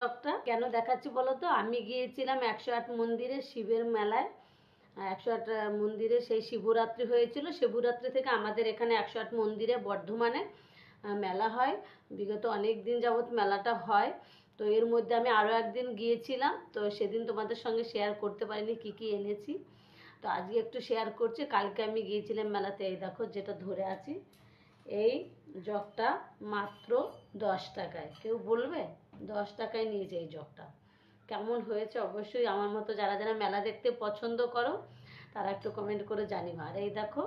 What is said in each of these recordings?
ব্লগটা কেন দেখাচ্ছি বলো তো, আমি গিয়েছিলাম 108 মন্দিরে শিবের মেলায়। 108 মন্দিরে সেই শিবরাত্রি হয়েছিল। শিবরাত্রি থেকে আমাদের এখানে 108 মন্দিরে বর্ধমানে মেলা হয়। বিগত অনেক দিন যাবৎ মেলাটা হয়। তো এর মধ্যে আমি আরও একদিন গিয়েছিলাম, তো সেদিন তোমাদের সঙ্গে শেয়ার করতে পারিনি কি কি এনেছি। তো আজকে একটু শেয়ার করছি। কালকে আমি গিয়েছিলাম মেলাতে। এই দেখো যেটা ধরে আছি, এই জগটা মাত্র 10 টাকায়। কেউ বলবে? 10 টাকায় নিয়েছে এই জগটা। কেমন হয়েছে অবশ্যই আমার মতো যারা যারা মেলা দেখতে পছন্দ করো তারা একটু কমেন্ট করে জানিও। আর এই দেখো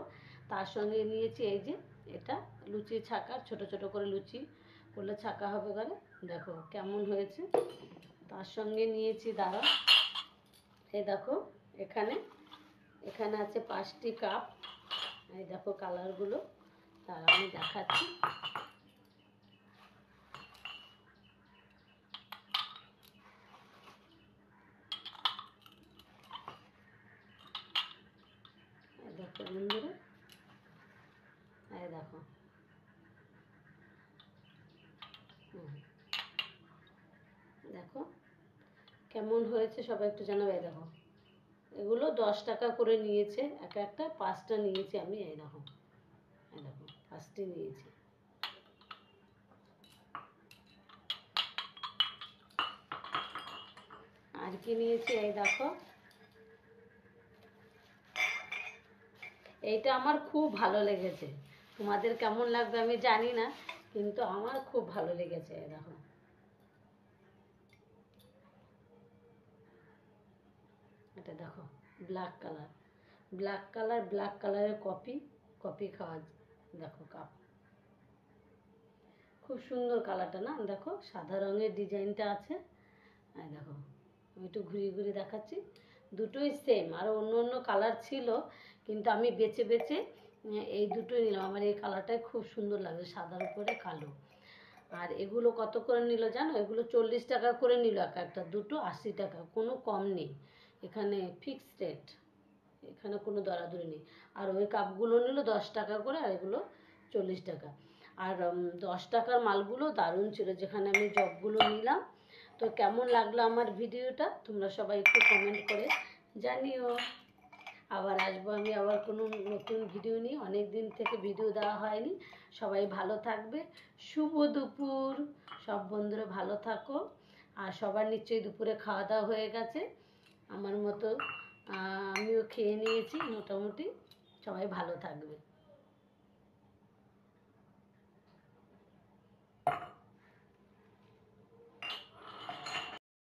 তার সঙ্গে নিয়েছি এই যে এটা লুচি ছাকা, ছোট ছোট করে লুচি করলে ছাকা হবে ঘরে। দেখো কেমন হয়েছে। তার সঙ্গে নিয়েছি, দাঁড়া, এই দেখো এখানে এখানে আছে 5টি কাপ। এই দেখো কালারগুলো, তার আমি দেখাচ্ছি। দেখো বন্ধুরা, এই দেখো দেখো কেমন হয়েছে সবাই একটু জানাবে। এই দেখো এগুলো 10 টাকা করে নিয়েছে, এক একটা 5টা নিয়েছি আমি। এই দেখো 5টি নিয়েছি। আর কি নিয়েছি এই দেখো, এইটা আমার খুব ভালো লেগেছে। তোমাদের কেমন লাগবে আমি জানি না, কিন্তু আমার খুব ভালো লেগেছে। এই দেখো এটা দেখো ব্ল্যাক কালার, ব্ল্যাক কালারের কফি কফি খাওয়া। দেখো কাপ, খুব সুন্দর কালারটা না? দেখো সাদা রঙের ডিজাইনটা আছে। আর দেখো আমি একটু ঘুরিয়ে ঘুরিয়ে দেখাচ্ছি। দুটোই সেম, আরও অন্য অন্য কালার ছিল, কিন্তু আমি বেছে বেছে এই দুটোই নিলাম। আমার এই কালারটাই খুব সুন্দর লাগছে, সাদার উপরে কালো। আর এগুলো কত করে নিল জানো? এগুলো 40 টাকা করে নিল এক একটা, দুটো 80 টাকা, কোনো কম নেই এখানে, ফিক্সড রেট, এখানে কোনো দরাদরি নেই। আর ওই কাপগুলো নিল 10 টাকা করে, আর এগুলো 40 টাকা। আর 10 টাকার মালগুলো দারুণ ছিল, যেখানে আমি জগগুলো নিলাম। তো কেমন লাগলো আমার ভিডিওটা তোমরা সবাই একটু কমেন্ট করে জানিও। আবার আসবো আমি আবার কোনো নতুন ভিডিও নিয়ে। অনেক দিন থেকে ভিডিও দেওয়া হয়নি। সবাই ভালো থাকবে। শুভ দুপুর। সব বন্ধুরা ভালো থাকো। আর সবার নিশ্চয়ই দুপুরে খাওয়া দাওয়া হয়ে গেছে আমার মতো। আমিও খেয়ে নিয়েছি মোটামুটি। সবাই ভালো থাকবে।